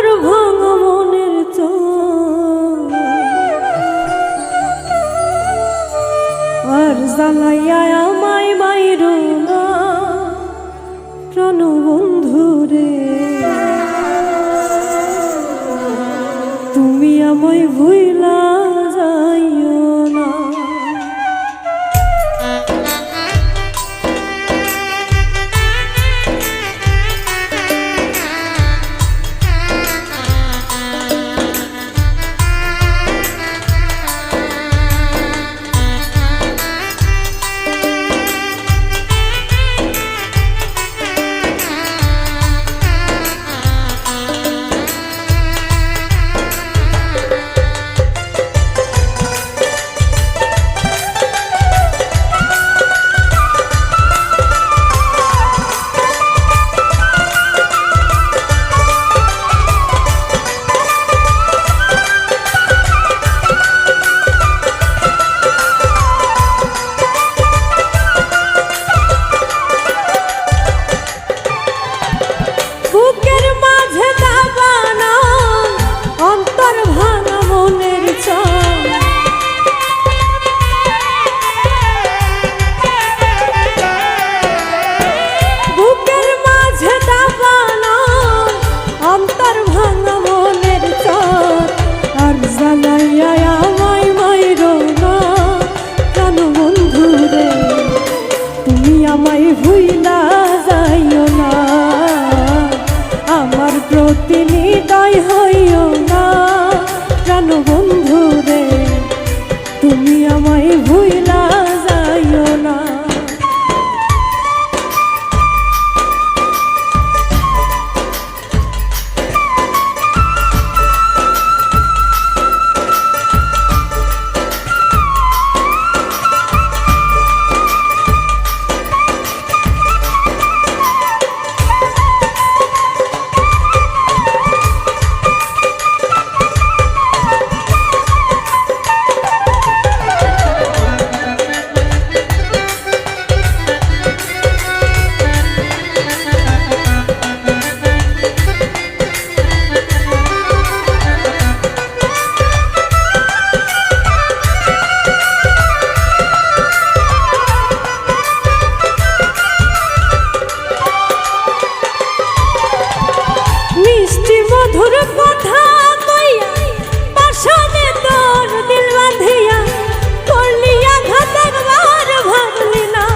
অন্তর ভাঙা মনের আর জ্বালাইয়া আমায় মাইরো না প্রাণ বন্ধুরে, তুমি আমায় ভুইলা যাইও না। আমায় ভুইলা যাইও না, আমার প্রতিনিদয় হইও না প্রাণ বন্ধুরে, তুমি আমায় ভুইলা যাইও না। মধুর কথা কইয়া পাশানে তোর দিল বাঁধিয়া করলি আঘাত একবার ভাবলি না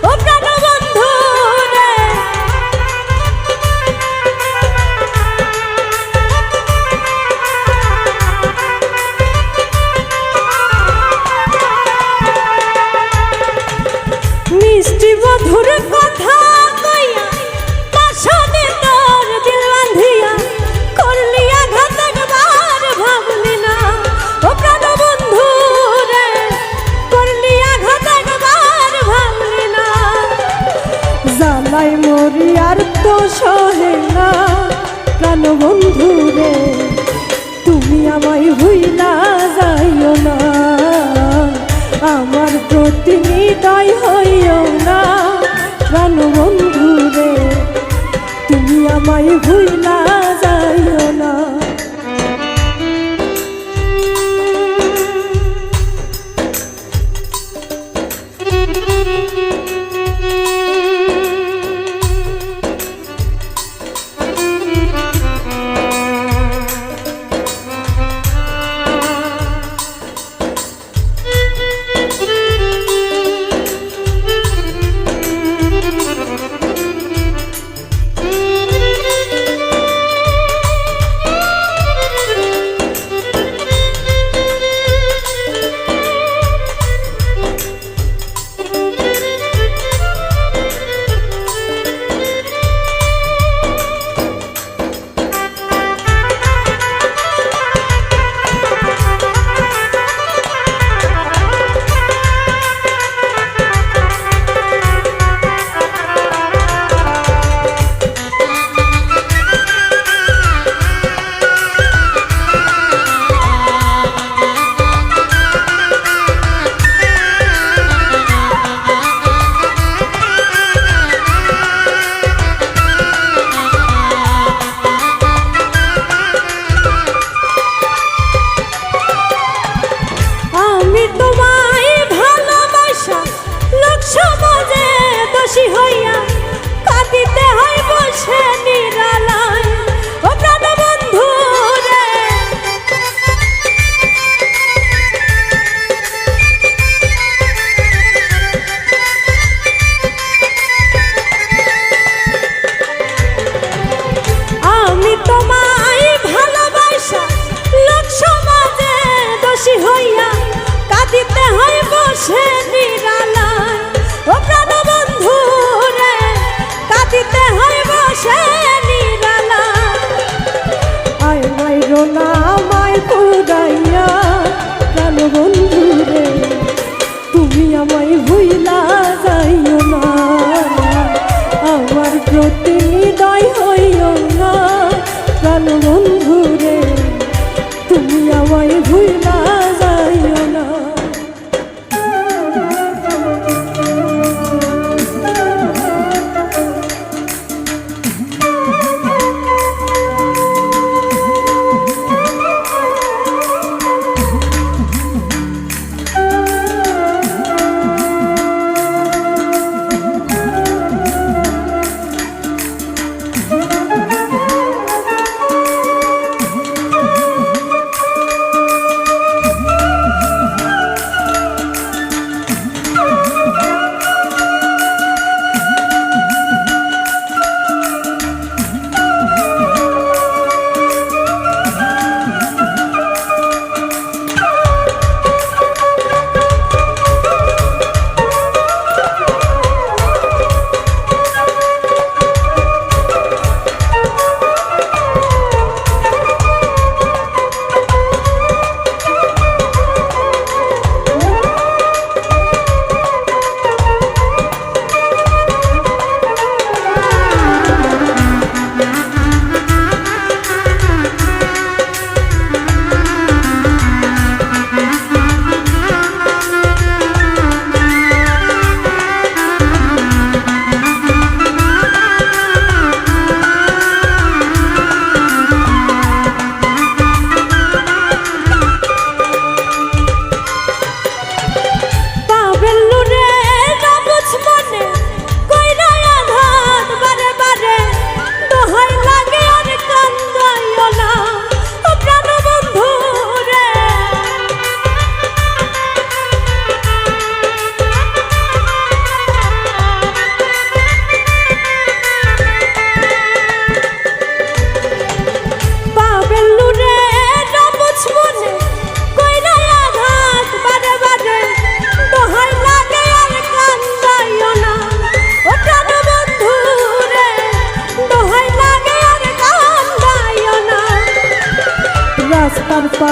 ও প্রাণ বন্ধু রে, মিষ্টি মধুর কথা কইয়া পাশানে তোর দিল বাঁধিয়া করলি আঘাত একবার ভাবলি না ও প্রাণ বন্ধু রে, করলি আঘাত একবার ভাবলি না। জ্বালাই মরি আর তো সহে না প্রাণ বন্ধু রে, তুমি আমায় ভুইলা যাইও না, আমার প্রতিনিদয় হইও না প্রাণ বন্ধু রে, তুমি আমায় ভুইলা যাইও না।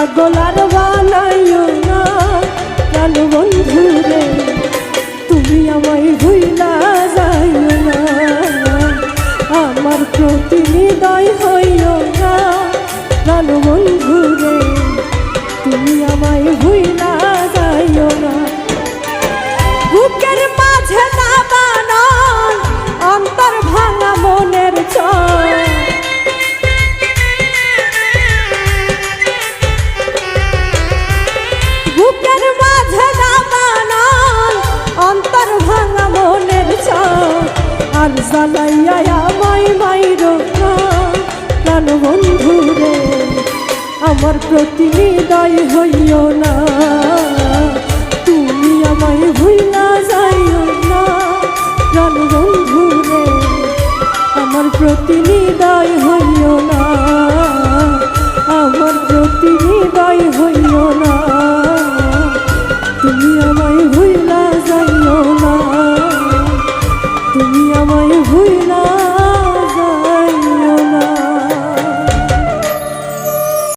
পাগল আর বানাইও না প্রাণ বন্ধু রে, তুমি আমায় ভুইলা যাইও না, আমার প্রতি হৃদয় হইও না প্রাণ বন্ধু রে, তুমি আমায় ভুইলা যাইও না। বুকের মাঝে না বানান অন্তর ভাঙা মনের চর, বুকের মাঝে না বানান অন্তর ভাঙা মনের চর, আর জ্বালাইয়া আমায় মাইরো না প্রাণ বন্ধু রে, আমার প্রতি হৃদয় হইও না, তুমি আমায় ভুইলা যাইও না প্রাণ বন্ধু রে, আমার প্রতি হৃদয় হইও